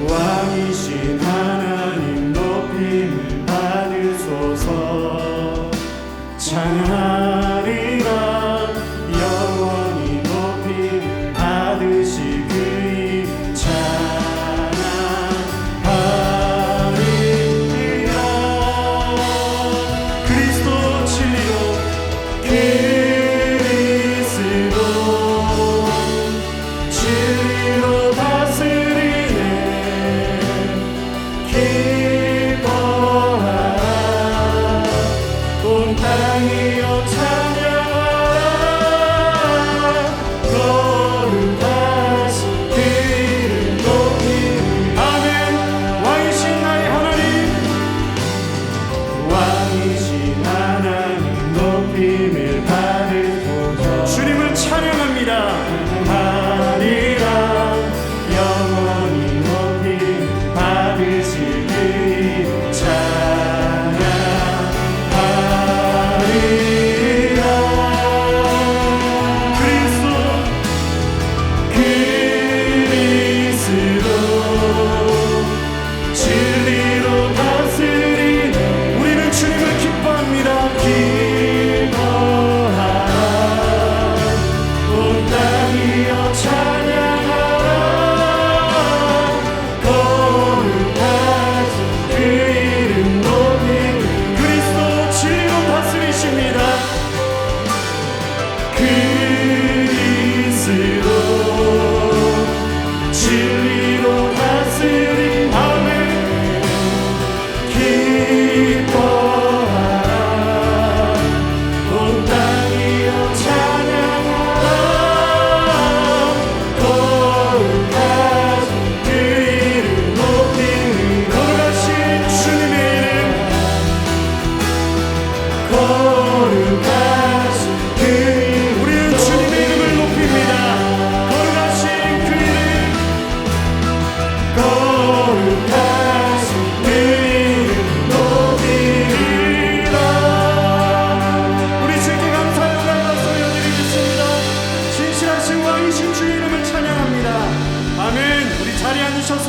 왕이신 하나님 높임을 받으소서. 찬양하리라 영원히 높임을 받으시 그 이름 찬양하리라. 그리스도 진리로 진리로 다스리네. 기뻐하라 온 땅이여 찬양하라. 거룩하신 그 이름 높이리. 아멘. 왕이신 나의 하나님, 왕이신 하나님 높임을 받으소서. 주님을 찬양합니다. 하리라 영원히 높임 받으실 그 이름 찬양하리라. 그리스도 진리로 다스리네. 우리는 주님을 기뻐합니다. 기뻐하라 온 땅이여 찬양하라. 거룩하신 그 이름 높이리. 그리스도 진리로 다스리십니다. 그리스도 진리로 다스리. 아멘. 기뻐하라 온 땅이여 찬양하라. 거룩하신 그 이름 높이리. 거룩하신 주님의 이름, 거룩하신 그 이름. 우리는 주님의 이름을 높입니다. 거룩하신 그 이름, 거룩하신 그 이름 높이리라. 우리 주께 감사의 영광과 올려드리겠습니다. 신실하신 왕이신 주의 이름을 찬양합니다. 아멘. 우리 자리에 앉으셔서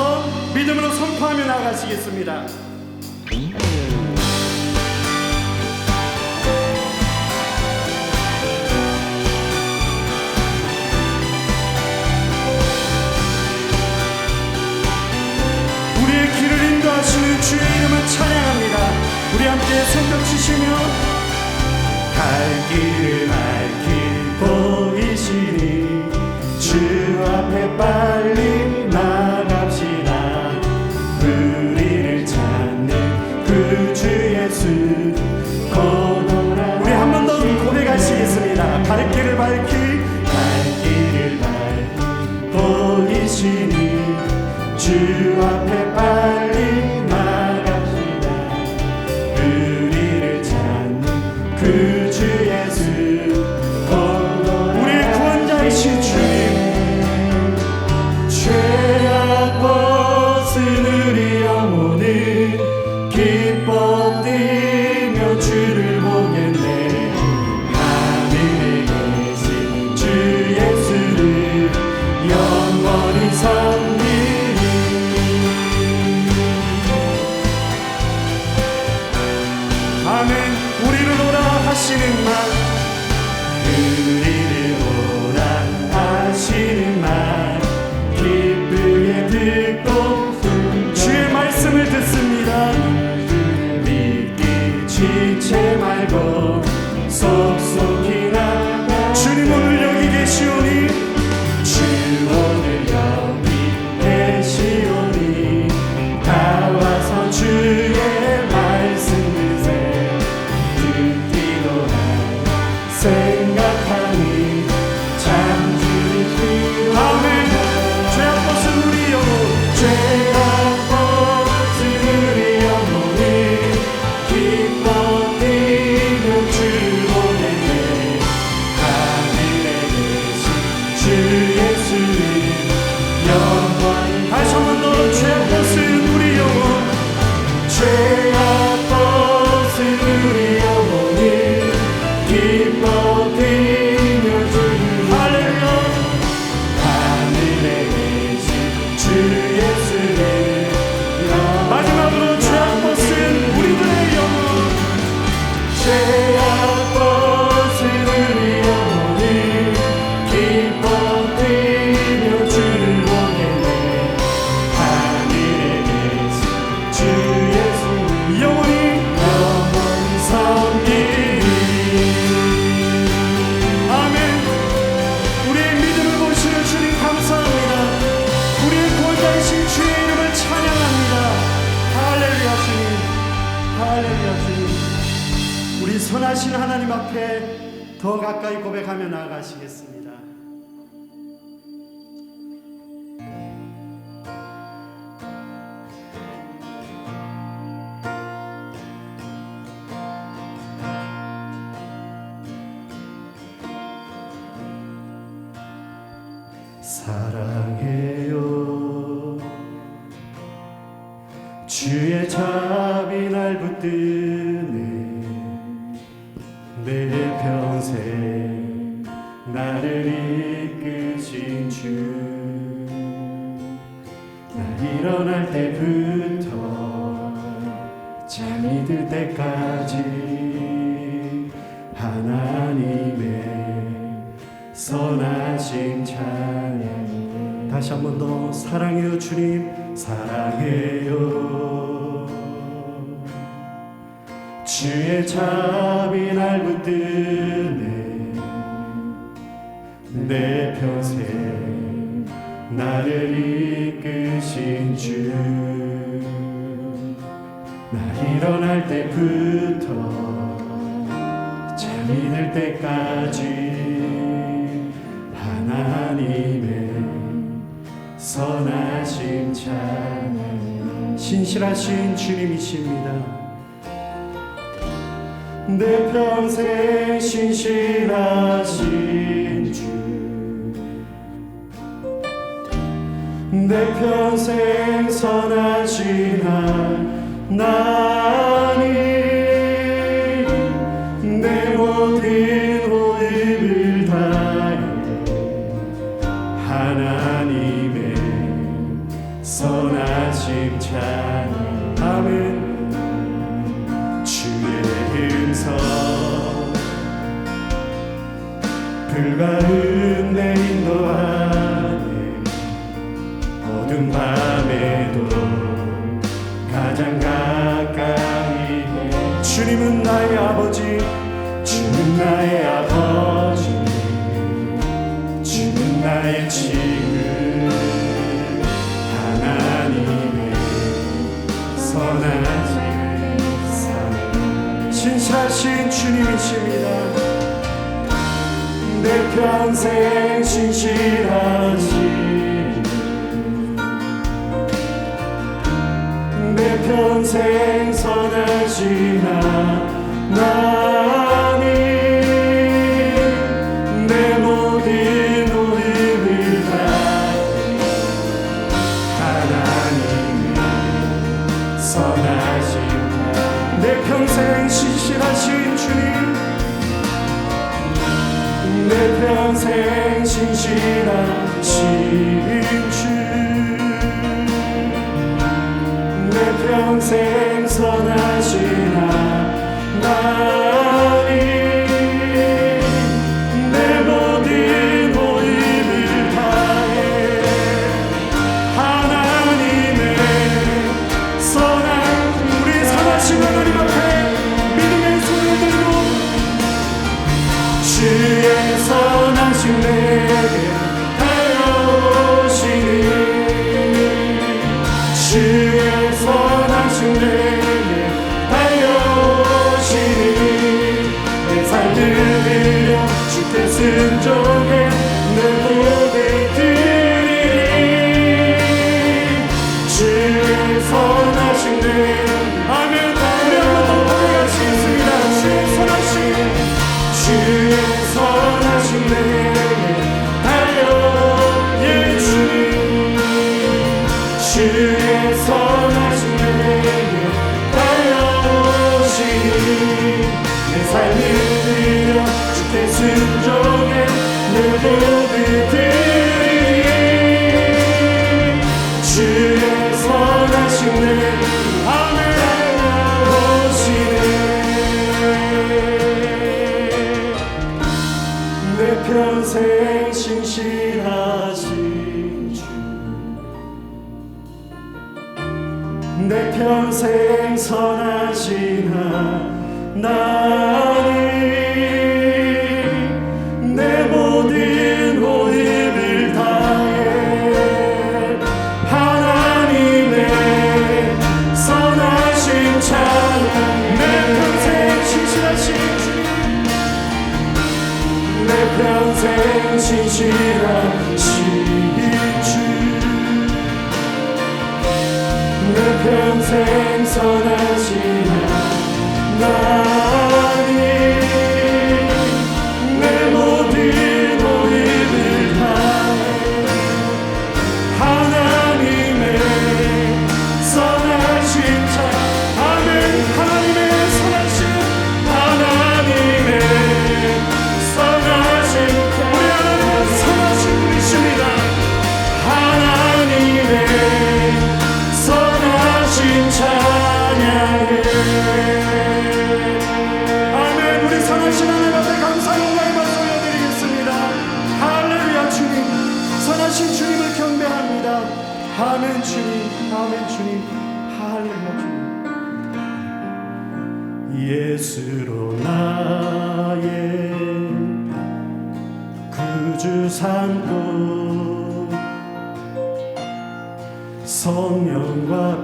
믿음으로 선포하며 나아가시겠습니다. 우리의 길을 인도하시는 주의 이름을 찬양합니다. 우리 함께 손뼉 치시며 갈 길을 밝히 보이시니 주 앞에 빨리 나갑시다. 우리를 찾는 구주 예수 고도라. 우리 한 번 더 고백하시겠습니다. 갈 길을 밝히 보이시니 주 앞에 빨리 나갑시다. 우리를 찾는 구주 예수 우리의 구원자이신 주님, 죄악 벗은 우리 영혼은 기뻐 뛰며 주를 보겠네. 하늘에 계신 주 예수를 영원히 섬기리. 선하신 하나님 앞에 더 가까이 고백하며 나아가시겠습니다. 사랑해요 주의 자비 날 붙드네 내 평생 나를 이끄신 주 나 일어날 때부터 잠이 들 때까지 하나님의 선하신 찬양. 다시 한 번 더 사랑해요 주님 사랑해요 주의 자비 날 붙드네 내 평생 나를 이끄신 주 나 일어날 때부터 잠이 들 때까지 하나님의 선하신 찬양. 신실하신 주님이십니다. 내 평생 신실하신 주 내 평생 선하신 하나님 내 모든 호흡을 다해 하나님의 선하신 찬양. 아멘. 주의 음성 불가운 내 인도하네 어두운 밤에도 가장 가까이 해. 주님은 나의 아버지 주는 나의 아버지 주는 나의 친구 하나님의 선하신 사랑. 신실하신 주님이십니다. 내 평생 신실하신 내 평생 선하신 하나님 내 모든 호흡을 다해 하나님의 선하신 내 평생 신실하신 주님 내 평생 신실하신 주 내 평생 선하신 하나님 내 모든 호흡을 다해 하나님의 선한 우리 선하신 하나님 앞에 믿음의 손을 들고 주의 선하신 내게 다가오시니 주의 선하신 내게 다가오시니 내 삶을 빌려 주께 순종해 내 모든 드리리 주의 선하신 내게 아멘. 우리 한번 더 고백하시겠습니다. 주의 선하신 내게 다가오니 주님 주의 선하신 내게 다가오시니 내 삶을 드려 주께 순종해 내 모든 드리리 주의 선하신 내게 아멘 오시네 내 평생 신실하신 내 평생 선하신 하나님 내 모든 호흡을 다해 하나님의 선하신 찬양 내 평생 신실하신 내 평생 선하신 하나님 내 모든 오일을 다해 하나님의 선하신 자 아멘 하나님의 선하신 하나님의 선하신 우리 하나님은 선하신 분이십니다. 하나님의 선하신 찬양해 아멘 우리 선하신 하나님 앞에 감사 영광의 박수 올려드리겠습니다. 할렐루야 주님 선하신 주님을 경배합니다. 아멘 주님 아멘 주님 할렐루야 주님 예수로 나의 구주 삼고 성령과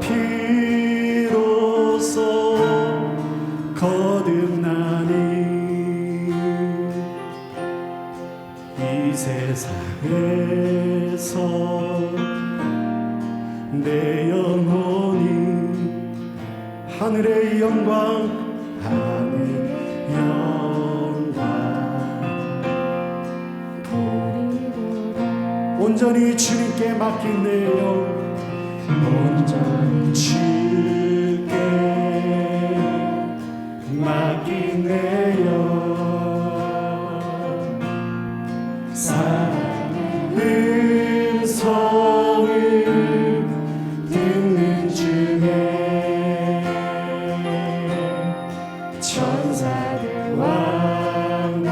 피로써 거듭나니 이 세상에서 내 영혼이 하늘의 영광 하늘 영광 온전히 주님께 맡긴 내 영 온전히 주께 맡긴 내 영 사랑의 음성을 듣는 중에 천사들 왕래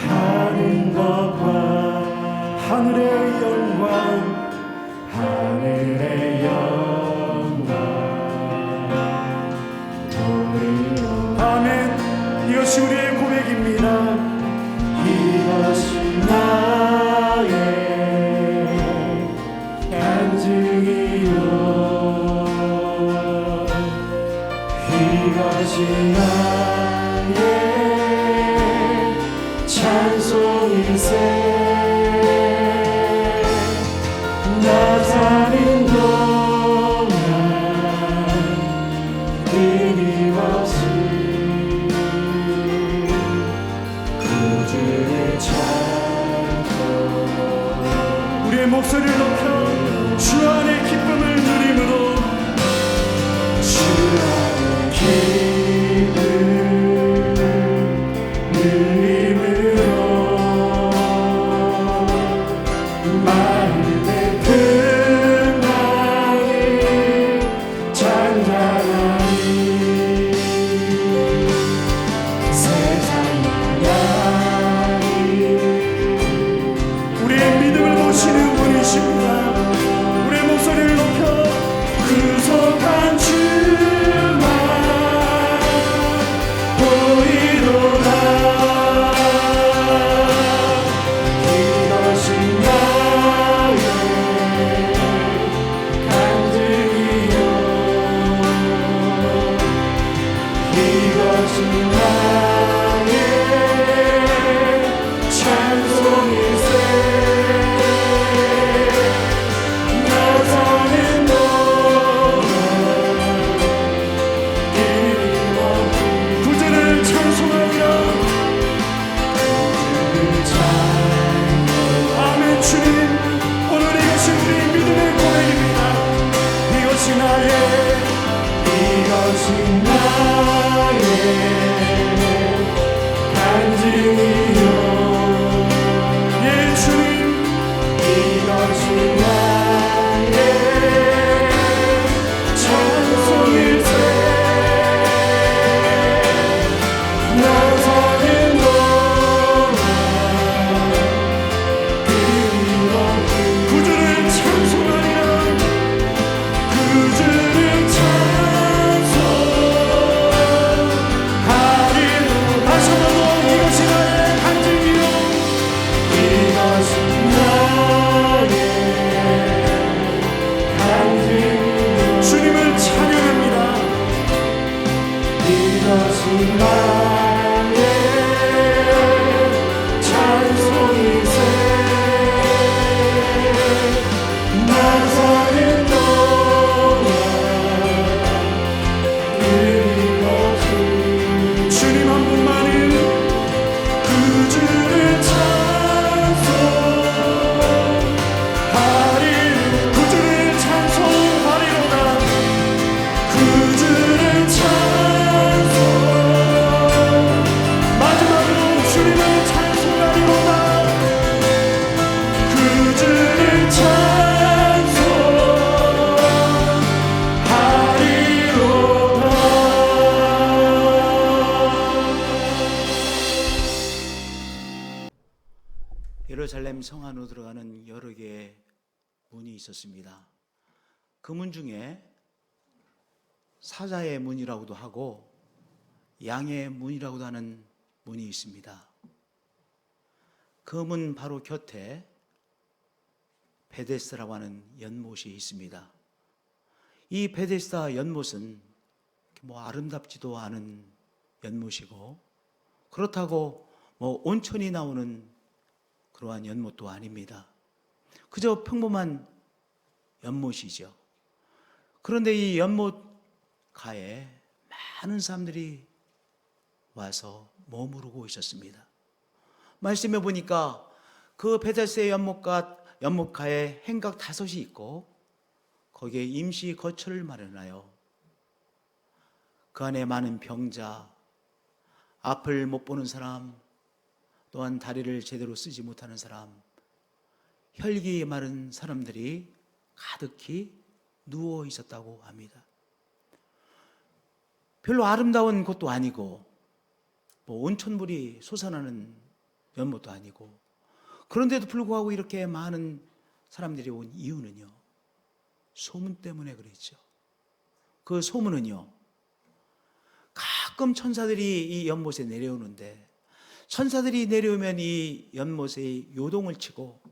하는 것과 하늘의 영광 하늘의 영광 아멘 이것이 우리의 고백입니다. 이것이 나의 간증이요 이것이 나의 찬송일세 나 사는 동안 끊임없이 구주를 찾고 우리의 목소리를 높여 주 안의 기쁨을 누림으로 주 안의 기쁨을 누림으로 마음의 끝난 예루살렘 성 안으로 들어가는 여러 개의 문이 있었습니다. 그 문 중에 사자의 문이라고도 하고 양의 문이라고도 하는 문이 있습니다. 그 문 바로 곁에 베데스다라고 하는 연못이 있습니다. 이 베데스다 연못은 아름답지도 않은 연못이고, 그렇다고 온천이 나오는 그러한 연못도 아닙니다. 그저 평범한 연못이죠. 그런데 이 연못 가에 많은 사람들이 와서 머무르고 있었습니다. 말씀해 보니까 그 베데스다 연못가에 행각 5이 있고, 거기에 임시 거처를 마련하여 그 안에 많은 병자, 앞을 못 보는 사람, 또한 다리를 제대로 쓰지 못하는 사람, 혈기 마른 사람들이 가득히 누워 있었다고 합니다. 별로 아름다운 곳도 아니고 온천물이 솟아나는 연못도 아니고, 그런데도 불구하고 이렇게 많은 사람들이 온 이유는요, 소문 때문에 그랬죠. 그 소문은요, 가끔 천사들이 이 연못에 내려오는데, 천사들이 내려오면 이 연못에 요동을 치고,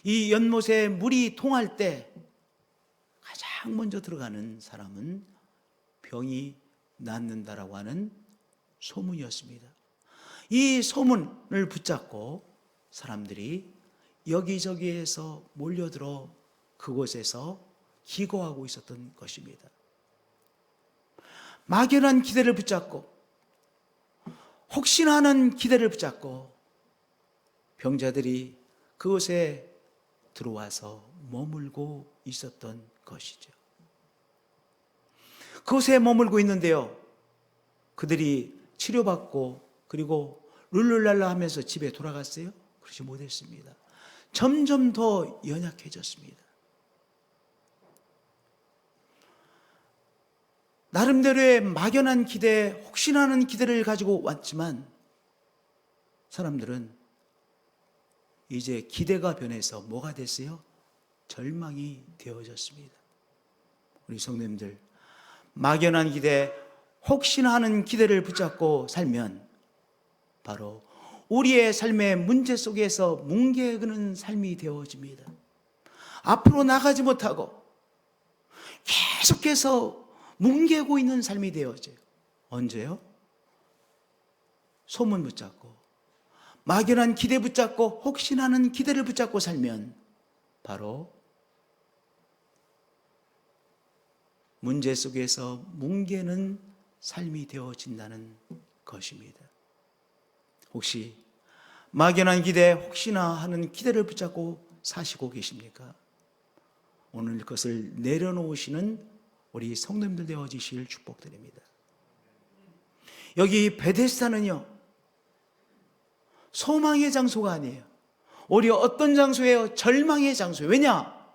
이 연못에 물이 통할 때 가장 먼저 들어가는 사람은 병이 낫는다라고 하는 소문이었습니다. 이 소문을 붙잡고 사람들이 여기저기에서 몰려들어 그곳에서 기거하고 있었던 것입니다. 막연한 기대를 붙잡고, 혹시나 하는 기대를 붙잡고 병자들이 그곳에 들어와서 머물고 있었던 것이죠. 그곳에 머물고 있는데요, 그들이 치료받고 그리고 룰루랄라 하면서 집에 돌아갔어요? 그러지 못했습니다. 점점 더 연약해졌습니다. 나름대로의 막연한 기대, 혹시나 하는 기대를 가지고 왔지만 사람들은 이제 기대가 변해서 뭐가 됐어요? 절망이 되어졌습니다. 우리 성도님들, 막연한 기대, 혹시나 하는 기대를 붙잡고 살면 바로 우리의 삶의 문제 속에서 뭉개그는 삶이 되어집니다. 앞으로 나가지 못하고 계속해서 뭉개고 있는 삶이 되어져요. 언제요? 소문 붙잡고, 막연한 기대 붙잡고, 혹시나 하는 기대를 붙잡고 살면 바로 문제 속에서 뭉개는 삶이 되어진다는 것입니다. 혹시 막연한 기대, 혹시나 하는 기대를 붙잡고 사시고 계십니까? 오늘 그것을 내려놓으시는 우리 성도님들 되어지실 축복드립니다. 여기 베데스다는요, 소망의 장소가 아니에요. 오히려 어떤 장소예요? 절망의 장소예요. 왜냐?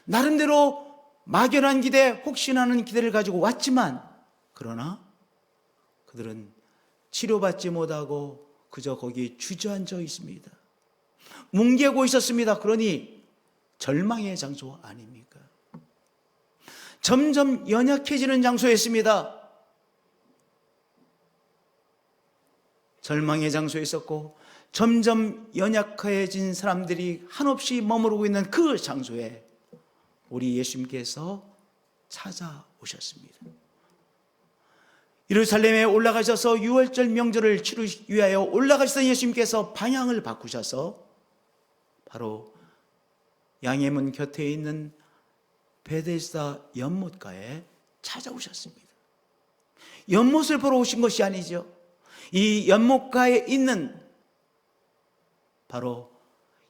나름대로 막연한 기대, 혹시나 하는 기대를 가지고 왔지만, 그러나 그들은 치료받지 못하고 그저 거기 주저앉아 있습니다. 뭉개고 있었습니다. 그러니 절망의 장소 아닙니까? 점점 연약해지는 장소였습니다. 절망의 장소에 있었고, 점점 연약해진 사람들이 한없이 머무르고 있는 그 장소에 우리 예수님께서 찾아오셨습니다. 예루살렘에 올라가셔서 유월절 명절을 치르기 위하여 올라가시던 예수님께서 방향을 바꾸셔서 바로 양의 문 곁에 있는 베데스다 연못가에 찾아오셨습니다. 연못을 보러 오신 것이 아니죠. 이 연못가에 있는 바로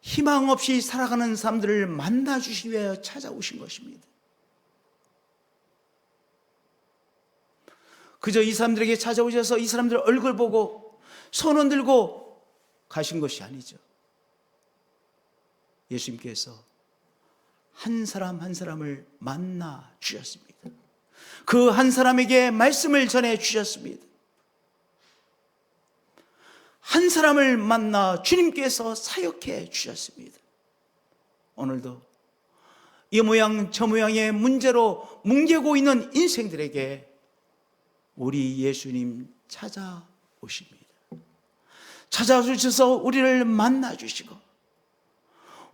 희망 없이 살아가는 사람들을 만나주시기 위하여 찾아오신 것입니다. 그저 이 사람들에게 찾아오셔서 이 사람들 얼굴 보고 손 흔들고 가신 것이 아니죠. 예수님께서 한 사람 한 사람을 만나 주셨습니다. 그 한 사람에게 말씀을 전해 주셨습니다. 한 사람을 만나 주님께서 사역해 주셨습니다. 오늘도 이 모양 저 모양의 문제로 뭉개고 있는 인생들에게 우리 예수님 찾아오십니다. 찾아주셔서 우리를 만나주시고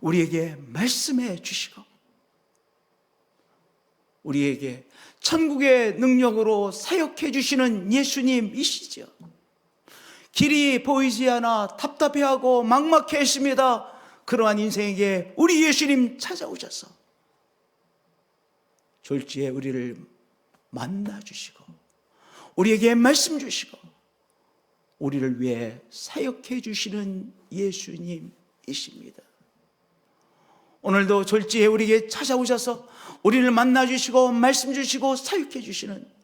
우리에게 말씀해 주시고 우리에게 천국의 능력으로 사역해 주시는 예수님이시죠. 길이 보이지 않아 답답해하고 막막해 했습니다. 그러한 인생에게 우리 예수님 찾아오셔서 졸지에 우리를 만나주시고 우리에게 말씀 주시고 우리를 위해 사역해 주시는 예수님이십니다. 오늘도 졸지에 우리에게 찾아오셔서 우리를 만나주시고 말씀 주시고 사역해 주시는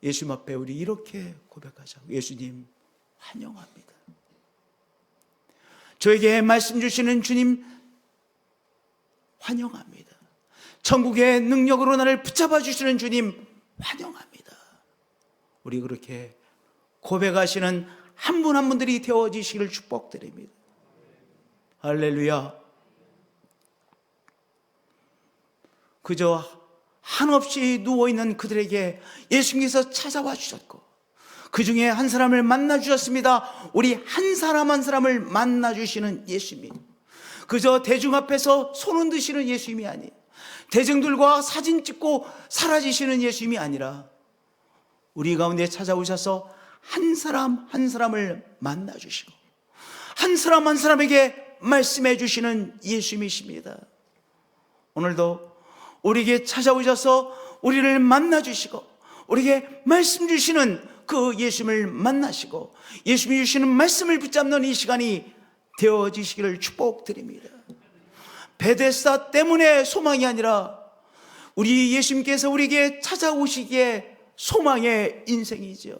예수님 앞에 우리 이렇게 고백하자고. 예수님 환영합니다. 저에게 말씀 주시는 주님 환영합니다. 천국의 능력으로 나를 붙잡아 주시는 주님 환영합니다. 우리 그렇게 고백하시는 한 분 한 분들이 되어지시기를 축복드립니다. 할렐루야. 그저 한없이 누워있는 그들에게 예수님께서 찾아와 주셨고 그 중에 한 사람을 만나 주셨습니다. 우리 한 사람 한 사람을 만나 주시는 예수님. 그저 대중 앞에서 손 흔드시는 예수님이 아니에요. 대중들과 사진 찍고 사라지시는 예수님이 아니라 우리 가운데 찾아오셔서 한 사람 한 사람을 만나 주시고 한 사람 한 사람에게 말씀해 주시는 예수님이십니다. 오늘도 우리에게 찾아오셔서 우리를 만나 주시고 우리에게 말씀 주시는 그 예수님을 만나시고 예수님이 주시는 말씀을 붙잡는 이 시간이 되어지시기를 축복드립니다. 베데스다 때문에 소망이 아니라 우리 예수님께서 우리에게 찾아오시기에 소망의 인생이죠.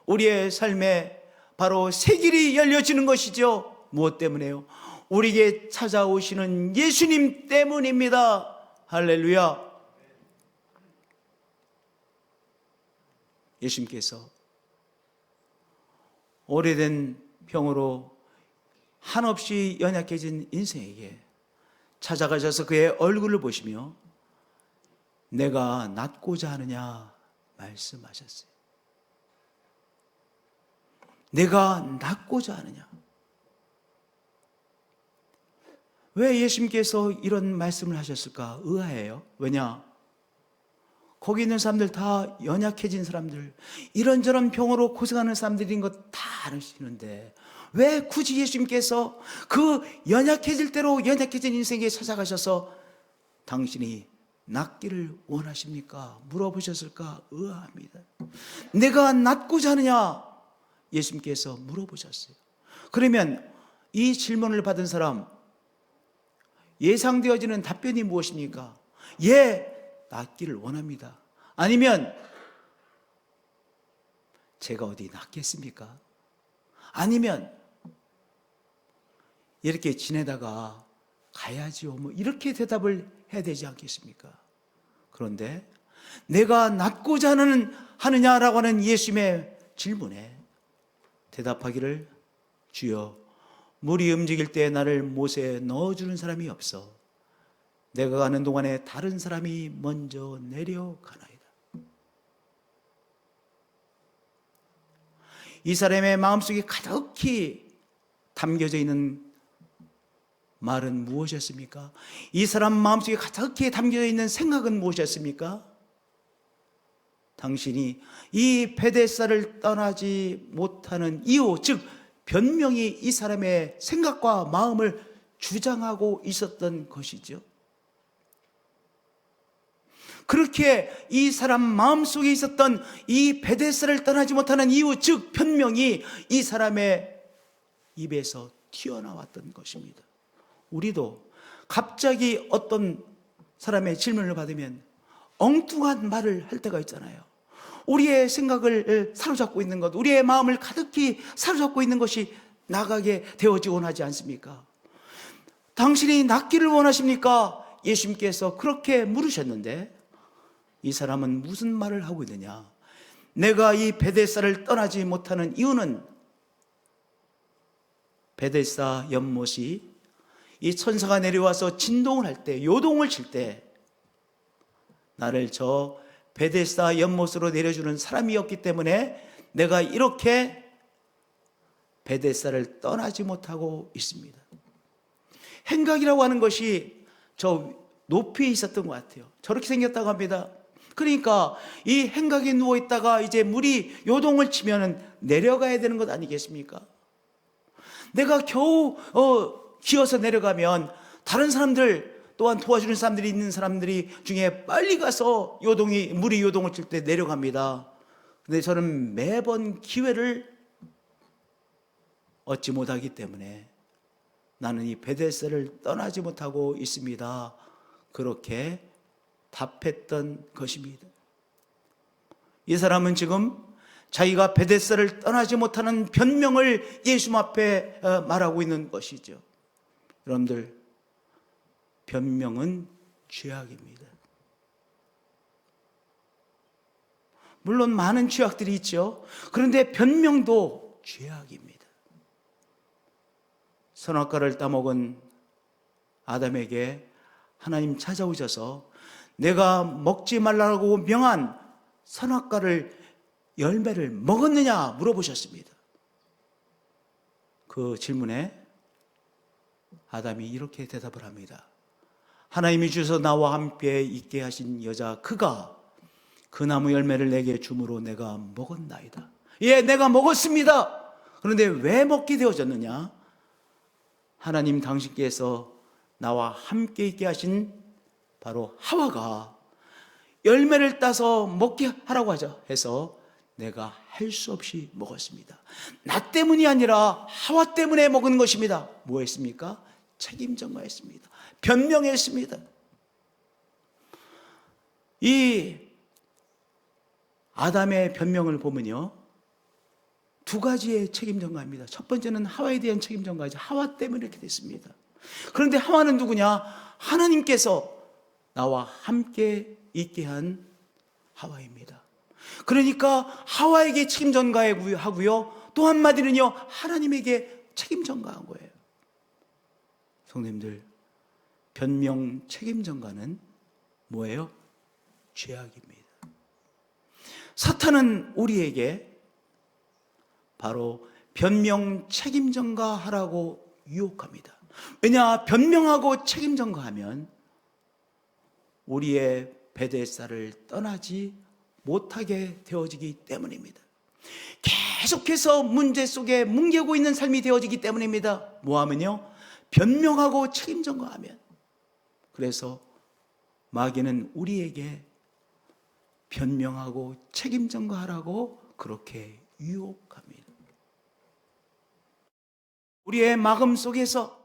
우리의 삶에 바로 새 길이 열려지는 것이죠. 무엇 때문에요? 우리에게 찾아오시는 예수님 때문입니다. 할렐루야. 예수님께서 오래된 병으로 한없이 연약해진 인생에게 찾아가셔서 그의 얼굴을 보시며 내가 낫고자 하느냐 말씀하셨어요. 내가 낫고자 하느냐. 왜 예수님께서 이런 말씀을 하셨을까? 의아해요. 왜냐? 거기 있는 사람들 다 연약해진 사람들, 이런저런 병으로 고생하는 사람들인 것 다 아시는데 왜 굳이 예수님께서 그 연약해질 대로 연약해진 인생에 찾아가셔서 당신이 낫기를 원하십니까? 물어보셨을까? 의아합니다. 내가 낫고자 하느냐? 예수님께서 물어보셨어요. 그러면 이 질문을 받은 사람 예상되어지는 답변이 무엇입니까? 예, 낫기를 원합니다. 아니면 제가 어디 낫겠습니까? 아니면 이렇게 지내다가 가야지요. 뭐 이렇게 대답을 해야 되지 않겠습니까? 그런데 내가 낫고자 하느냐라고 하는 예수님의 질문에 대답하기를 주여 물이 움직일 때 나를 못에 넣어주는 사람이 없어 내가 가는 동안에 다른 사람이 먼저 내려가나이다. 이 사람의 마음속에 가득히 담겨져 있는 말은 무엇이었습니까? 이 사람 마음속에 가득히 담겨져 있는 생각은 무엇이었습니까? 당신이 이 베데스다를 떠나지 못하는 이유, 즉 변명이 이 사람의 생각과 마음을 주장하고 있었던 것이죠. 그렇게 이 사람 마음속에 있었던 이 베데스다를 떠나지 못하는 이유, 즉 변명이 이 사람의 입에서 튀어나왔던 것입니다. 우리도 갑자기 어떤 사람의 질문을 받으면 엉뚱한 말을 할 때가 있잖아요. 우리의 생각을 사로잡고 있는 것, 우리의 마음을 가득히 사로잡고 있는 것이 나가게 되어지곤 하지 않습니까? 당신이 낫기를 원하십니까? 예수님께서 그렇게 물으셨는데 이 사람은 무슨 말을 하고 있느냐? 내가 이 베데스다를 떠나지 못하는 이유는 베데스다 연못이 이 천사가 내려와서 진동을 할 때, 요동을 칠 때 나를 저 베데스다 연못으로 내려주는 사람이었기 때문에 내가 이렇게 베데스다를 떠나지 못하고 있습니다. 행각이라고 하는 것이 저 높이에 있었던 것 같아요. 저렇게 생겼다고 합니다. 그러니까 이 행각에 누워 있다가 이제 물이 요동을 치면은 내려가야 되는 것 아니겠습니까? 내가 겨우 기어서 내려가면 다른 사람들 또한 도와주는 사람들이 있는 사람들이 중에 빨리 가서 물이 요동을 칠 때 내려갑니다. 근데 저는 매번 기회를 얻지 못하기 때문에 나는 이 베데스다를 떠나지 못하고 있습니다. 그렇게 답했던 것입니다. 이 사람은 지금 자기가 베데스다를 떠나지 못하는 변명을 예수 앞에 말하고 있는 것이죠. 여러분들, 변명은 죄악입니다. 물론 많은 죄악들이 있죠. 그런데 변명도 죄악입니다. 선악과를 따먹은 아담에게 하나님 찾아오셔서 내가 먹지 말라고 명한 선악과를 열매를 먹었느냐 물어보셨습니다. 그 질문에 아담이 이렇게 대답을 합니다. 하나님이 주셔서 나와 함께 있게 하신 여자 그가 그 나무 열매를 내게 주므로 내가 먹었나이다. 예, 내가 먹었습니다. 그런데 왜 먹게 되어졌느냐? 하나님 당신께서 나와 함께 있게 하신 바로 하와가 열매를 따서 먹게 하라고 해서 내가 할 수 없이 먹었습니다. 나 때문이 아니라 하와 때문에 먹은 것입니다. 뭐 했습니까? 책임 전가했습니다. 변명했습니다. 이 아담의 변명을 보면요, 두 가지의 책임 전가입니다. 첫 번째는 하와에 대한 책임 전가이죠. 하와 때문에 이렇게 됐습니다. 그런데 하와는 누구냐? 하나님께서 나와 함께 있게 한 하와입니다. 그러니까 하와에게 책임 전가하고요, 또 한마디는요, 하나님에게 책임 전가한 거예요. 성도님들, 변명 책임 전가는 뭐예요? 죄악입니다. 사탄은 우리에게 바로 변명 책임 전가하라고 유혹합니다. 왜냐? 변명하고 책임 전가하면 우리의 베데스다를 떠나지 못하게 되어지기 때문입니다. 계속해서 문제 속에 뭉개고 있는 삶이 되어지기 때문입니다. 뭐하면요? 변명하고 책임 전가하면. 그래서 마귀는 우리에게 변명하고 책임 전가하라고 그렇게 유혹합니다. 우리의 마음 속에서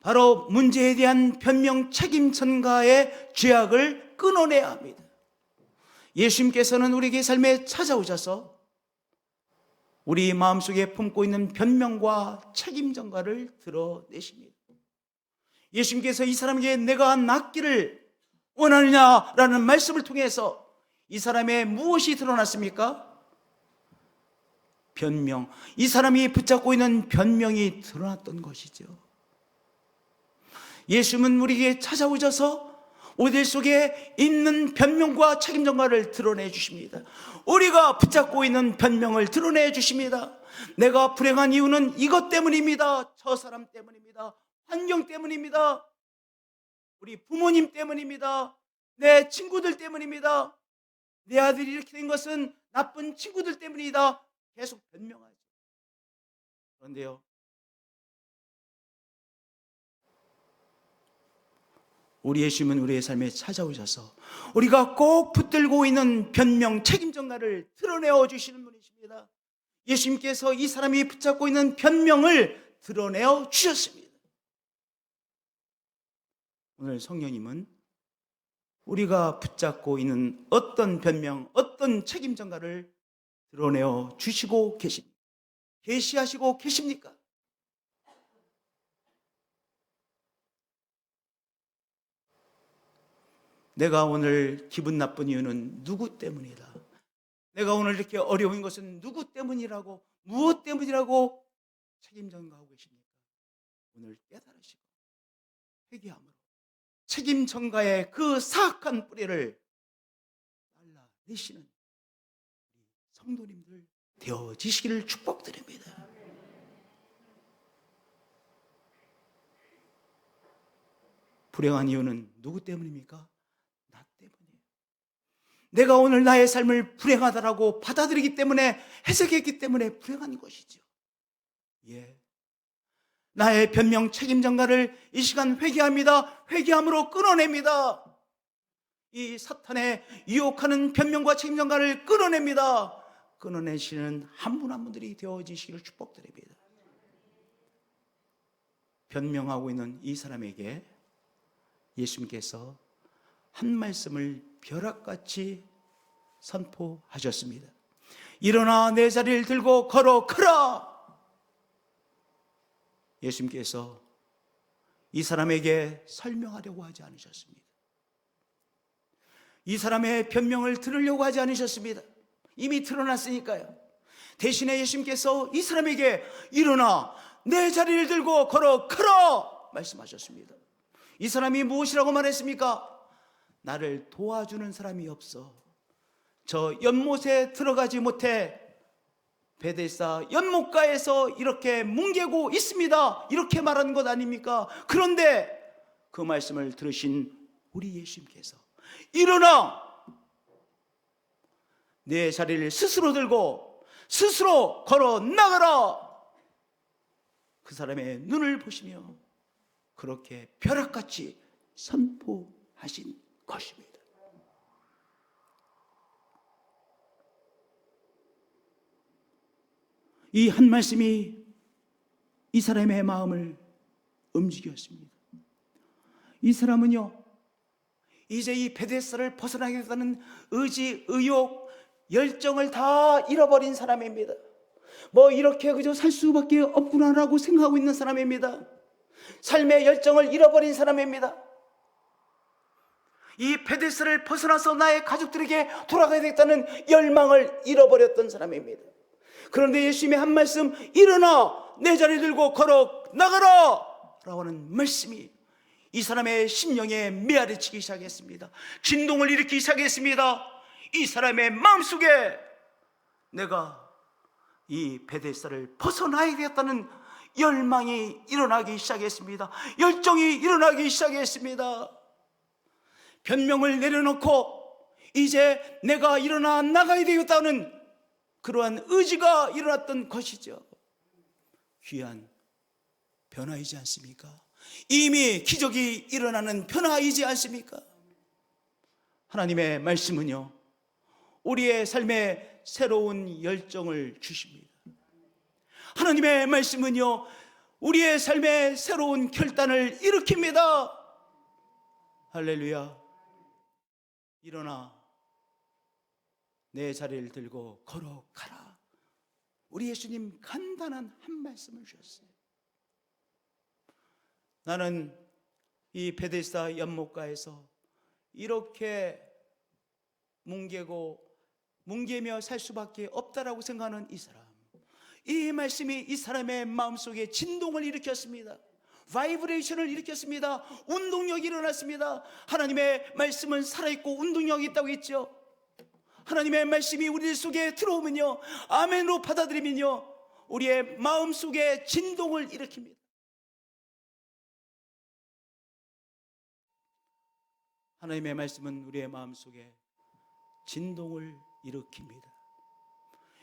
바로 문제에 대한 변명 책임 전가의 죄악을 끊어내야 합니다. 예수님께서는 우리에게 삶에 찾아오셔서 우리 마음속에 품고 있는 변명과 책임 전가를 드러내십니다. 예수님께서 이 사람에게 내가 낫기를 원하느냐라는 말씀을 통해서 이 사람의 무엇이 드러났습니까? 변명. 이 사람이 붙잡고 있는 변명이 드러났던 것이죠. 예수님은 우리에게 찾아오셔서 우리들 속에 있는 변명과 책임 전가를 드러내 주십니다. 우리가 붙잡고 있는 변명을 드러내 주십니다. 내가 불행한 이유는 이것 때문입니다. 저 사람 때문입니다. 환경 때문입니다. 우리 부모님 때문입니다. 내 친구들 때문입니다. 내 아들이 이렇게 된 것은 나쁜 친구들 때문이다. 계속 변명하죠. 그런데요, 우리 예수님은 우리의 삶에 찾아오셔서 우리가 꼭 붙들고 있는 변명, 책임 전가를 드러내어 주시는 분이십니다. 예수님께서 이 사람이 붙잡고 있는 변명을 드러내어 주셨습니다. 오늘 성령님은 우리가 붙잡고 있는 어떤 변명, 어떤 책임 전가를 드러내어 주시고 계십니까? 계시하시고 계십니까? 내가 오늘 기분 나쁜 이유는 누구 때문이다. 내가 오늘 이렇게 어려운 것은 누구 때문이라고, 무엇 때문이라고 책임 전가하고 계십니까? 오늘 깨달으시고 회개함으로 책임 전가의 그 사악한 뿌리를 잘라내시는 우리 성도님들 되어지시기를 축복드립니다. 불행한 이유는 누구 때문입니까? 나 때문이에요. 내가 오늘 나의 삶을 불행하다라고 받아들이기 때문에, 해석했기 때문에 불행한 것이죠. 예. 나의 변명 책임 전가를 이 시간 회개합니다. 회개함으로 끊어냅니다. 이 사탄의 유혹하는 변명과 책임 전가를 끊어냅니다. 끊어내시는 한 분 한 분들이 되어지시기를 축복드립니다. 변명하고 있는 이 사람에게 예수님께서 한 말씀을 벼락같이 선포하셨습니다. 일어나 내 자리를 들고 걸어가라. 예수님께서 이 사람에게 설명하려고 하지 않으셨습니다. 이 사람의 변명을 들으려고 하지 않으셨습니다. 이미 드러났으니까요. 대신에 예수님께서 이 사람에게 일어나 내 자리를 들고 걸어가라 말씀하셨습니다. 이 사람이 무엇이라고 말했습니까? 나를 도와주는 사람이 없어. 저 연못에 들어가지 못해 베데사 연못가에서 이렇게 뭉개고 있습니다. 이렇게 말하는 것 아닙니까? 그런데 그 말씀을 들으신 우리 예수님께서 일어나 내 자리를 스스로 들고 스스로 걸어 나가라. 그 사람의 눈을 보시며 그렇게 벼락같이 선포하신 것입니다. 이 한 말씀이 이 사람의 마음을 움직였습니다. 이 사람은요, 이제 이 베데스다를 벗어나겠다는 의지, 의욕, 열정을 다 잃어버린 사람입니다. 뭐 이렇게 그저 살 수밖에 없구나라고 생각하고 있는 사람입니다. 삶의 열정을 잃어버린 사람입니다. 이 베데스다를 벗어나서 나의 가족들에게 돌아가야 되겠다는 열망을 잃어버렸던 사람입니다. 그런데 예수님의 한 말씀, 일어나 내 자리 들고 걸어 나가라 라고 하는 말씀이 이 사람의 심령에 메아리치기 시작했습니다. 진동을 일으키기 시작했습니다. 이 사람의 마음속에 내가 이 베데스다를 벗어나야 되겠다는 열망이 일어나기 시작했습니다. 열정이 일어나기 시작했습니다. 변명을 내려놓고 이제 내가 일어나 나가야 되겠다는 그러한 의지가 일어났던 것이죠. 귀한 변화이지 않습니까? 이미 기적이 일어나는 변화이지 않습니까? 하나님의 말씀은요, 우리의 삶에 새로운 열정을 주십니다. 하나님의 말씀은요, 우리의 삶에 새로운 결단을 일으킵니다. 할렐루야. 일어나 내 자리를 들고 걸어가라. 우리 예수님 간단한 한 말씀을 주셨어요. 나는 이 베데스다 연못가에서 이렇게 뭉개며 살 수밖에 없다라고 생각하는 이 사람, 이 말씀이 이 사람의 마음속에 진동을 일으켰습니다. 바이브레이션을 일으켰습니다. 운동력이 일어났습니다. 하나님의 말씀은 살아있고 운동력이 있다고 했죠. 하나님의 말씀이 우리 속에 들어오면요, 아멘으로 받아들이면요, 우리의 마음속에 진동을 일으킵니다. 하나님의 말씀은 우리의 마음속에 진동을 일으킵니다.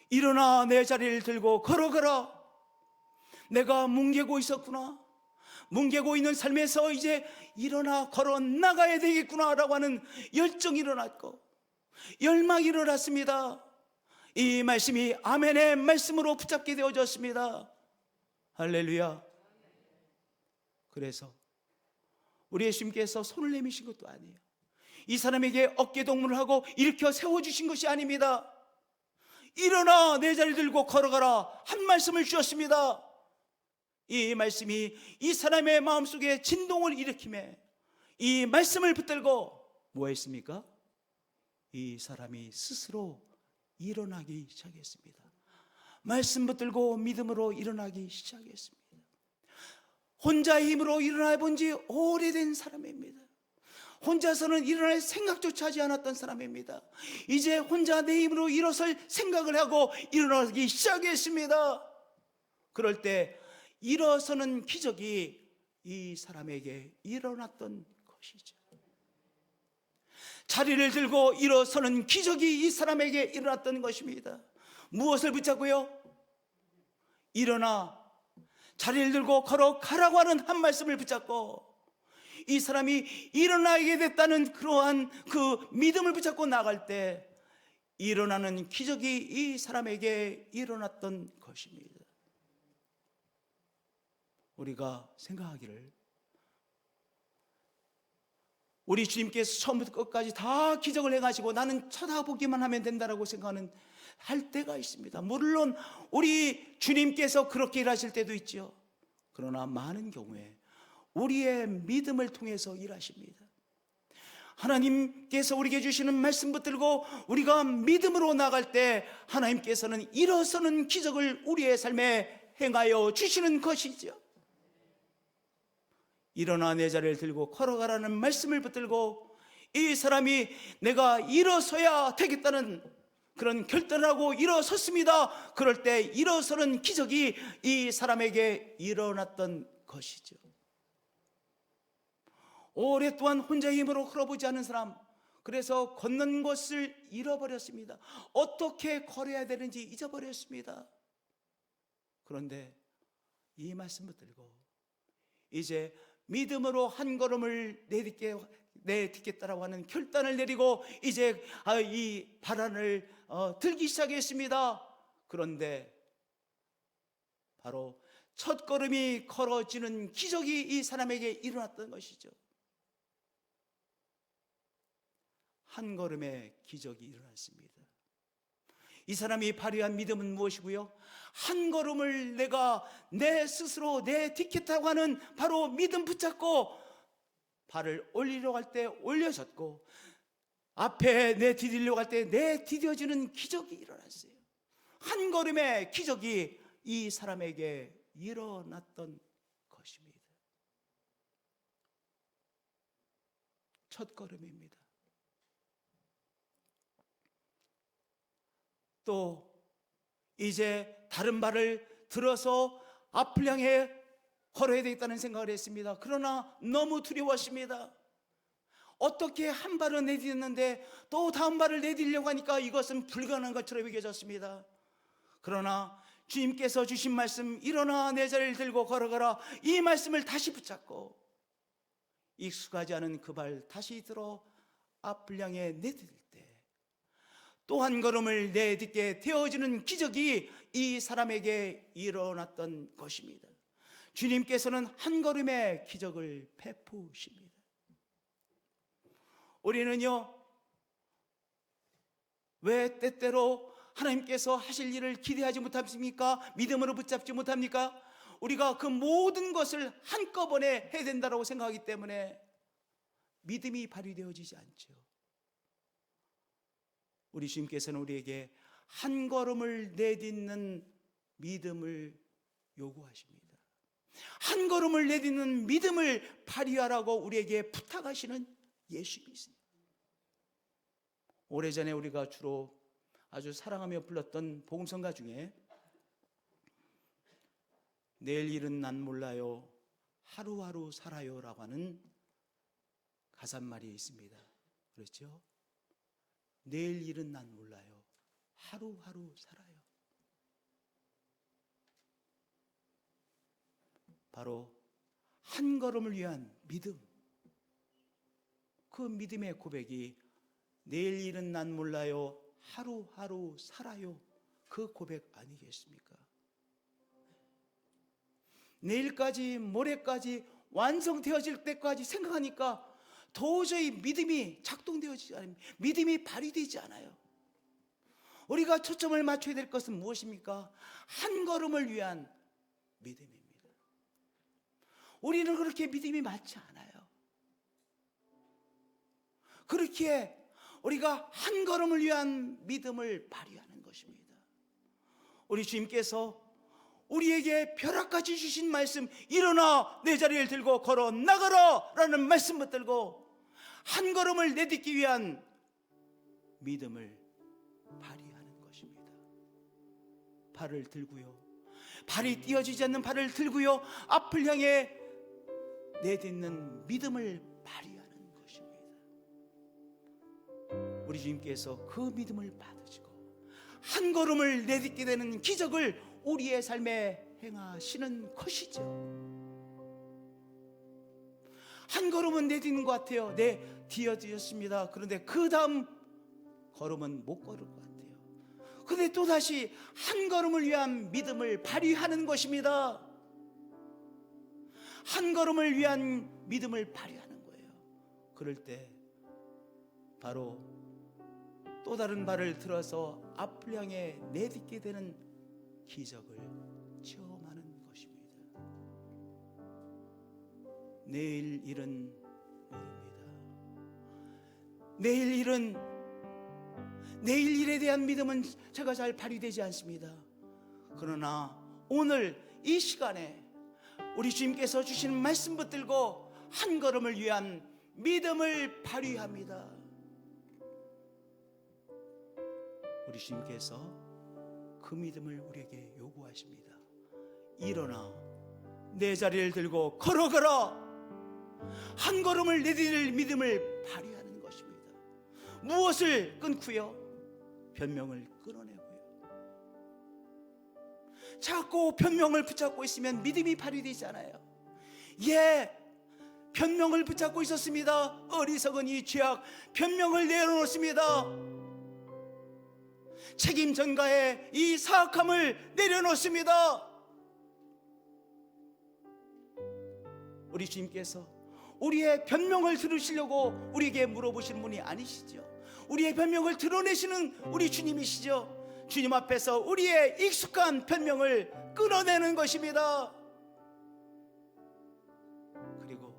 일어나 내 자리를 들고 걸어가라. 내가 뭉개고 있었구나. 뭉개고 있는 삶에서 이제 일어나 걸어 나가야 되겠구나 라고 하는 열정이 일어났고 열망이 일어났습니다. 이 말씀이 아멘의 말씀으로 붙잡게 되어졌습니다. 할렐루야. 그래서 우리 예수님께서 손을 내미신 것도 아니에요. 이 사람에게 어깨동무를 하고 일으켜 세워주신 것이 아닙니다. 일어나 내 자리 들고 걸어가라 한 말씀을 주셨습니다. 이 말씀이 이 사람의 마음속에 진동을 일으키며 이 말씀을 붙들고 뭐 했습니까? 이 사람이 스스로 일어나기 시작했습니다. 말씀 붙들고 믿음으로 일어나기 시작했습니다. 혼자의 힘으로 일어나 본 지 오래된 사람입니다. 혼자서는 일어날 생각조차 하지 않았던 사람입니다. 이제 혼자 내 힘으로 일어설 생각을 하고 일어나기 시작했습니다. 그럴 때 일어서는 기적이 이 사람에게 일어났던 것이죠. 자리를 들고 일어서는 기적이 이 사람에게 일어났던 것입니다. 무엇을 붙잡고요? 일어나 자리를 들고 걸어가라고 하는 한 말씀을 붙잡고 이 사람이 일어나게 됐다는 그러한 그 믿음을 붙잡고 나갈 때 일어나는 기적이 이 사람에게 일어났던 것입니다. 우리가 생각하기를 우리 주님께서 처음부터 끝까지 다 기적을 해가지고 나는 쳐다보기만 하면 된다라고 생각하는 할 때가 있습니다. 물론 우리 주님께서 그렇게 일하실 때도 있죠. 그러나 많은 경우에 우리의 믿음을 통해서 일하십니다. 하나님께서 우리에게 주시는 말씀 붙들고 우리가 믿음으로 나갈 때 하나님께서는 일어서는 기적을 우리의 삶에 행하여 주시는 것이죠. 일어나 내 자리를 들고 걸어가라는 말씀을 붙들고 이 사람이 내가 일어서야 되겠다는 그런 결단을 하고 일어섰습니다. 그럴 때 일어서는 기적이 이 사람에게 일어났던 것이죠. 오랫동안 혼자의 힘으로 걸어보지 않은 사람, 그래서 걷는 것을 잃어버렸습니다. 어떻게 걸어야 되는지 잊어버렸습니다. 그런데 이 말씀 붙들고 이제 믿음으로 한 걸음을 내딛겠다라고 하는 결단을 내리고 이제 이 발안을 들기 시작했습니다. 그런데 바로 첫 걸음이 걸어지는 기적이 이 사람에게 일어났던 것이죠. 한 걸음의 기적이 일어났습니다. 이 사람이 발휘한 믿음은 무엇이고요? 한 걸음을 내가 내 스스로 내딛겠다고 하는 바로 믿음 붙잡고 발을 올리려고 할 때 올려졌고 앞에 내디디려고 할 때 내디뎌지는 기적이 일어났어요. 한 걸음의 기적이 이 사람에게 일어났던 것입니다. 첫 걸음입니다. 또 이제 다른 발을 들어서 앞을 향해 걸어야 되겠다는 생각을 했습니다. 그러나 너무 두려웠습니다. 어떻게 한 발을 내딛는데 또 다음 발을 내딛려고 하니까 이것은 불가능한 것처럼 여겨졌습니다. 그러나 주님께서 주신 말씀, 일어나 내 자리를 들고 걸어가라, 이 말씀을 다시 붙잡고 익숙하지 않은 그 발 다시 들어 앞을 향해 내딛을 때 또 한 걸음을 내딛게 되어지는 기적이 이 사람에게 일어났던 것입니다. 주님께서는 한 걸음의 기적을 베푸십니다. 우리는요, 왜 때때로 하나님께서 하실 일을 기대하지 못합니까? 믿음으로 붙잡지 못합니까? 우리가 그 모든 것을 한꺼번에 해야 된다고 생각하기 때문에 믿음이 발휘되어지지 않죠. 우리 주님께서는 우리에게 한 걸음을 내딛는 믿음을 요구하십니다. 한 걸음을 내딛는 믿음을 발휘하라고 우리에게 부탁하시는 예수님이십니다. 오래전에 우리가 주로 아주 사랑하며 불렀던 복음성가 중에 내일 일은 난 몰라요, 하루하루 살아요 라고 하는 가사말이 있습니다. 그렇죠? 내일 일은 난 몰라요, 하루하루 살아요. 바로 한 걸음을 위한 믿음, 그 믿음의 고백이 내일 일은 난 몰라요, 하루하루 살아요, 그 고백 아니겠습니까? 내일까지, 모레까지, 완성되어질 때까지 생각하니까 도저히 믿음이 작동되어지지 않습니다. 믿음이 발휘되지 않아요. 우리가 초점을 맞춰야 될 것은 무엇입니까? 한 걸음을 위한 믿음입니다. 우리는 그렇게 믿음이 많지 않아요. 그렇게 우리가 한 걸음을 위한 믿음을 발휘하는 것입니다. 우리 주님께서 우리에게 벼락같이 주신 말씀, 일어나 내 자리를 들고 걸어 나가라 라는 말씀 붙들고 한 걸음을 내딛기 위한 믿음을 발휘하는 것입니다. 발을 들고요, 발이 띄어지지 않는 발을 들고요, 앞을 향해 내딛는 믿음을 발휘하는 것입니다. 우리 주님께서 그 믿음을 받으시고 한 걸음을 내딛게 되는 기적을 우리의 삶에 행하시는 것이죠. 한 걸음은 내딛는 것 같아요. 네, 디어지었습니다. 그런데 그 다음 걸음은 못 걸을 것 같아요. 그런데 또다시 한 걸음을 위한 믿음을 발휘하는 것입니다. 한 걸음을 위한 믿음을 발휘하는 거예요. 그럴 때 바로 또 다른 발을 들어서 앞을 향해 내딛게 되는 기적을 체험하는 것입니다. 내일 일은 모릅니다. 내일 일에 대한 믿음은 제가 잘 발휘되지 않습니다. 그러나 오늘 이 시간에 우리 주님께서 주신 말씀 붙들고 한 걸음을 위한 믿음을 발휘합니다. 우리 주님께서 그 믿음을 우리에게 요구하십니다. 일어나 내 자리를 들고 걸어가라. 한 걸음을 내딛을 믿음을 발휘하는 것입니다. 무엇을 끊고요? 변명을 끊어내고요. 자꾸 변명을 붙잡고 있으면 믿음이 발휘되지 않아요. 예, 변명을 붙잡고 있었습니다. 어리석은 이 죄악, 변명을 내려놓습니다. 책임 전가에 이 사악함을 내려놓습니다. 우리 주님께서 우리의 변명을 들으시려고 우리에게 물어보시는 분이 아니시죠. 우리의 변명을 드러내시는 우리 주님이시죠. 주님 앞에서 우리의 익숙한 변명을 끊어내는 것입니다. 그리고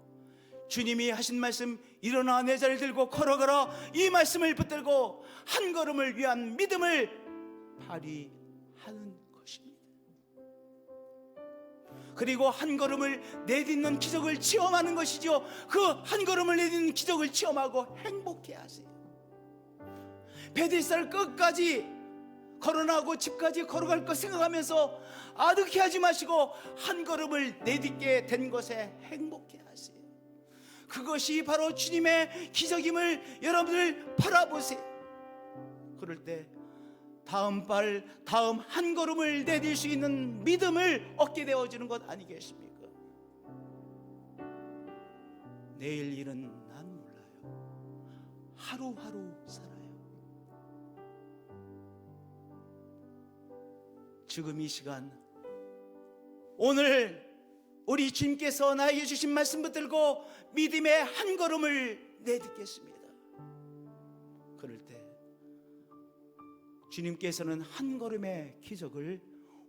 주님이 하신 말씀, 일어나 내 자리를 들고 걸어가라, 이 말씀을 붙들고 한 걸음을 위한 믿음을 발휘하는 것입니다. 그리고 한 걸음을 내딛는 기적을 체험하는 것이죠. 그 한 걸음을 내딛는 기적을 체험하고 행복해 하세요. 베데스다를 끝까지 걸어나고 집까지 걸어갈 것 생각하면서 아득해 하지 마시고 한 걸음을 내딛게 된 것에 행복해 하세요. 그것이 바로 주님의 기적임을 여러분들 바라보세요. 그럴 때 다음 한 걸음을 내딜 수 있는 믿음을 얻게 되어지는 것 아니겠습니까? 내일 일은 난 몰라요. 하루하루 살아요. 지금 이 시간, 오늘 우리 주님께서 나에게 주신 말씀 붙들고 믿음의 한 걸음을 내딛겠습니다. 그럴 때 주님께서는 한 걸음의 기적을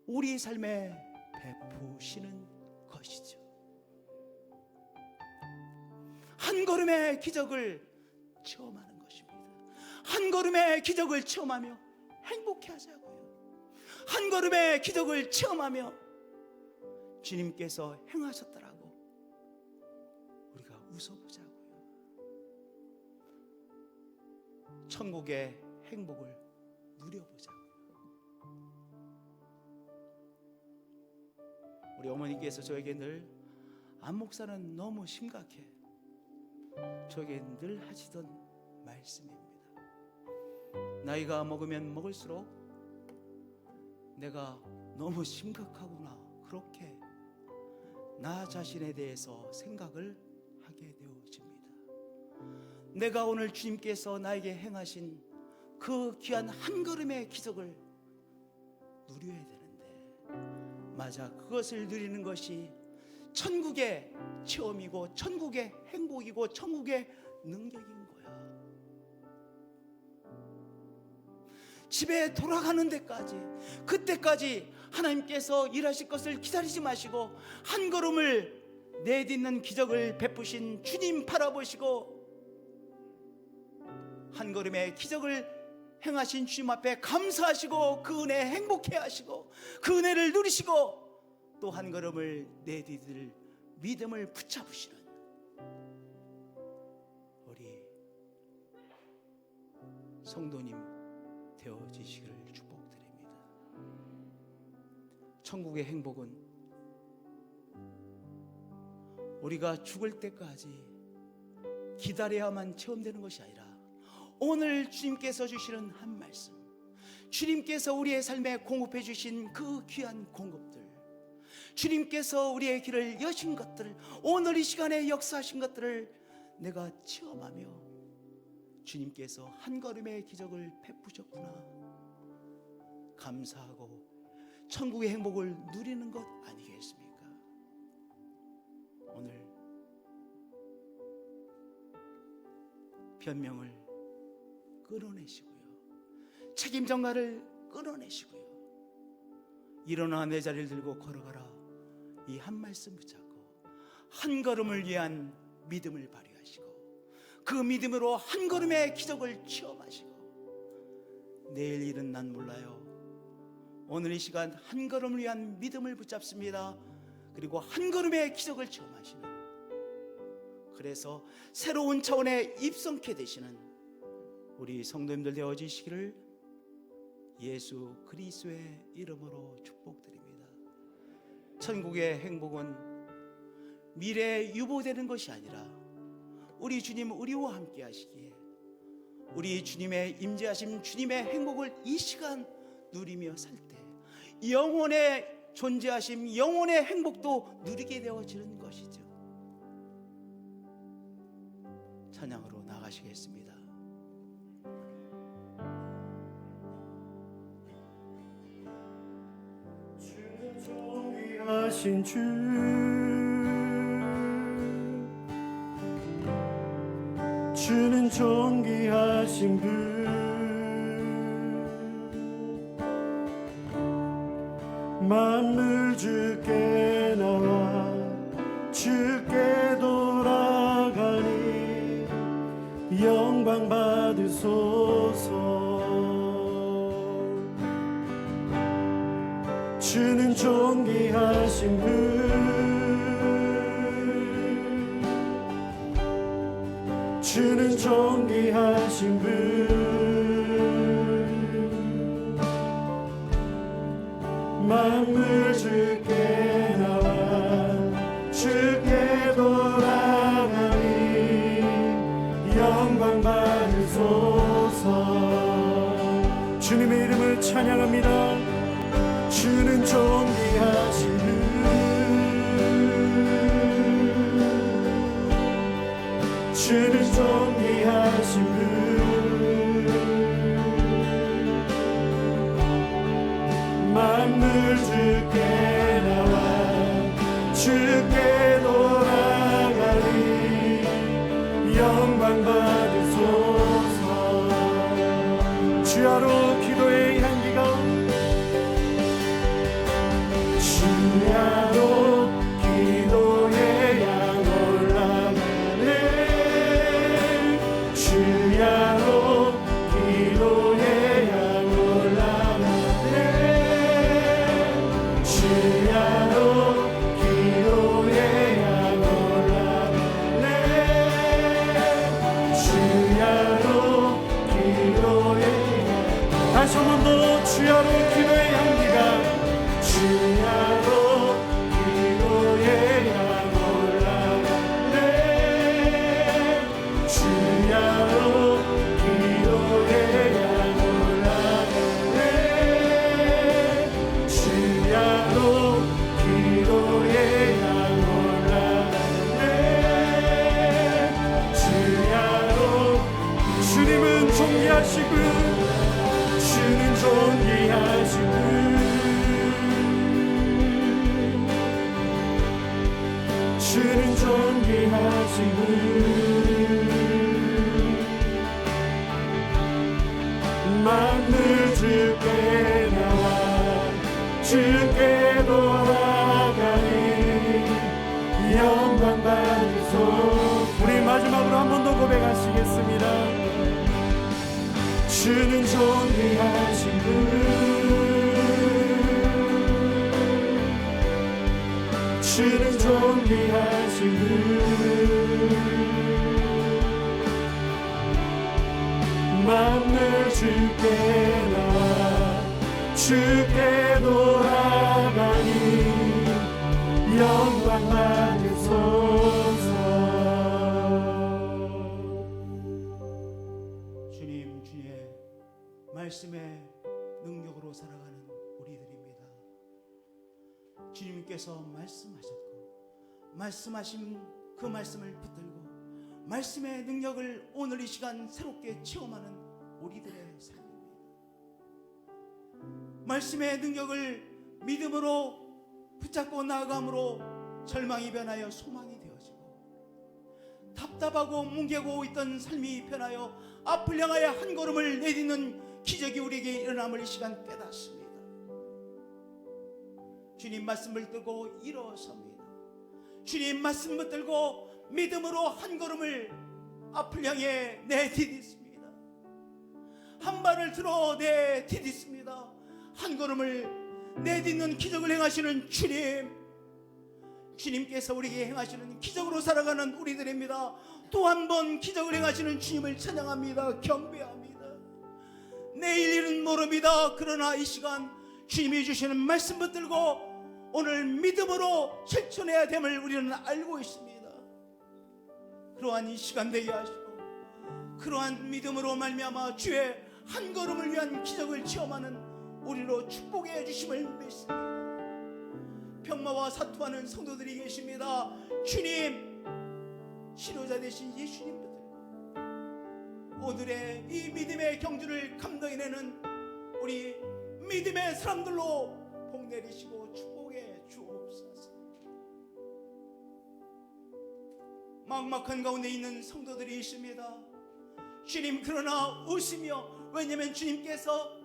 우리 삶에 베푸시는 것이죠. 한 걸음의 기적을 체험하는 것입니다. 한 걸음의 기적을 체험하며 행복해 하자고요. 한 걸음의 기적을 체험하며 주님께서 행하셨더라고 우리가 웃어보자고요. 천국의 행복을 누려보자고요. 우리 어머니께서 저에게 늘 안 목사는 너무 심각해, 저에게 늘 하시던 말씀입니다. 나이가 먹으면 먹을수록 내가 너무 심각하구나, 그렇게 나 자신에 대해서 생각을 하게 되어집니다. 내가 오늘 주님께서 나에게 행하신 그 귀한 한 걸음의 기적을 누려야 되는데, 맞아, 그것을 누리는 것이 천국의 체험이고 천국의 행복이고 천국의 능력인 거야. 집에 돌아가는 데까지, 그때까지 하나님께서 일하실 것을 기다리지 마시고 한 걸음을 내딛는 기적을 베푸신 주님 바라보시고 한 걸음의 기적을 행하신 주님 앞에 감사하시고 그 은혜에 행복해 하시고 그 은혜를 누리시고 또 한 걸음을 내디딜 믿음을 붙잡으시는 우리 성도님 되어지시기를 축복드립니다. 천국의 행복은 우리가 죽을 때까지 기다려야만 체험되는 것이 아니라 오늘 주님께서 주시는 한 말씀, 주님께서 우리의 삶에 공급해 주신 그 귀한 공급들, 주님께서 우리의 길을 여신 것들, 오늘 이 시간에 역사하신 것들을 내가 체험하며 주님께서 한 걸음의 기적을 베푸셨구나 감사하고 천국의 행복을 누리는 것 아니겠습니까? 오늘 변명을 끊어내시고요, 책임 전가를 끊어내시고요, 일어나 내 자리를 들고 걸어가라, 이 한 말씀 붙잡고 한 걸음을 위한 믿음을 발휘하시고 그 믿음으로 한 걸음의 기적을 체험하시고 내일 일은 난 몰라요, 오늘 이 시간 한 걸음을 위한 믿음을 붙잡습니다. 그리고 한 걸음의 기적을 체험하시는, 그래서 새로운 차원에 입성케 되시는 우리 성도님들 되어지시기를 예수 그리스도의 이름으로 축복드립니다. 천국의 행복은 미래에 유보되는 것이 아니라 우리 주님 우리와 함께 하시기에 우리 주님의 임재하심, 주님의 행복을 이 시간 누리며 살 때 영혼의 존재하심, 영혼의 행복도 누리게 되어지는 것이죠. 찬양으로 나가시겠습니다. 주는 존귀하신 주, 주는 존귀하신 분, 만물 주께 나와 주께 돌아가니 영광 받으소서. 주는 존귀하신 분, 주는 존귀하신 분, 만물 주께 나와 주께 돌아가니 영광 받으소서. 주님의 이름을 찬양합니다. 주는 존귀하신 분, 주는 존귀하신 분, 만물 주께 나와 주께 돌아가니 영광 받으소서. 주야로 기도의 향기가, 주야로 기도의 향 올라가네, 주야로 기도의 향 올라가네, 주야로 기도의 향 올라가네, 주야로 기도의 향. 다시 한 번 더 주야로 기도의 향기가, 주야로 기도의 향 올라가네, 주야로 기도의 향 올라가네, 주야로 기도의 향 올라가네, 주야로. 주님은 존귀하시고 주는 존귀하시고 주는 존귀하신 분, 만물 주께 나와 주께 돌아가니 영광 받으소서. 우리 마지막으로 한 번 더 고백하시겠습니다. 주는 존귀하신 분, 주는 존귀하신 분. 만물 주께 나와 주께 돌아가니 영광 받으소서. 주님, 주의 말씀의 능력으로 살아가는 우리들입니다. 주님께서 말씀하셨고 말씀하신 그 말씀을 붙들고 말씀의 능력을 오늘 이 시간 새롭게 체험하는 우리들의 삶입니다. 말씀의 능력을 믿음으로 붙잡고 나아감으로 절망이 변하여 소망이 되어지고 답답하고 뭉개고 있던 삶이 변하여 앞을 향하여 한 걸음을 내딛는 기적이 우리에게 일어남을 이 시간 깨닫습니다. 주님 말씀을 뜨고 일어섭니다. 주님 말씀 붙들고 믿음으로 한 걸음을 앞을 향해 내디딛습니다. 한 발을 들어 내디딛습니다. 한 걸음을 내딛는 기적을 행하시는 주님, 주님께서 우리에게 행하시는 기적으로 살아가는 우리들입니다. 또 한 번 기적을 행하시는 주님을 찬양합니다. 경배합니다. 내일 일은 모릅니다. 그러나 이 시간 주님이 주시는 말씀 붙들고 오늘 믿음으로 실천해야 됨을 우리는 알고 있습니다. 그러한 이 시간 되게 하시고 그러한 믿음으로 말미암아 주의 한 걸음을 위한 기적을 체험하는 우리로 축복해 주심을 믿습니다. 평마와 사투하는 성도들이 계십니다. 주님, 치료자 되신 예수님 붙들고 오늘의 이 믿음의 경주를 감당해내는 우리 믿음의 사람들로 복 내리시고 축복해 주옵소서. 막막한 가운데 있는 성도들이 있습니다. 주님, 그러나 웃으며, 왜냐하면 주님께서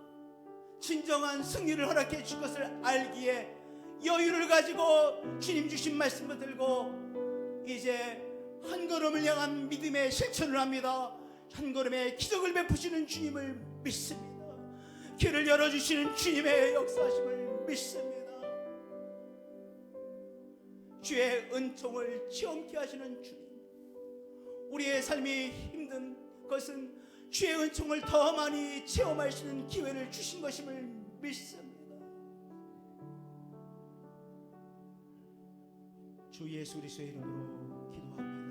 진정한 승리를 허락해 줄 것을 알기에 여유를 가지고 주님 주신 말씀 붙들고 이제 한 걸음을 향한 믿음의 실천을 합니다. 한 걸음의 기적을 베푸시는 주님을 믿습니다. 길을 열어주시는 주님의 역사하심을 믿습니다. 주의 은총을 체험케 하시는 주님, 우리의 삶이 힘든 것은 주의 은총을 더 많이 체험하시는 기회를 주신 것임을 믿습니다. 주 예수 그리스도의 이름으로 기도합니다.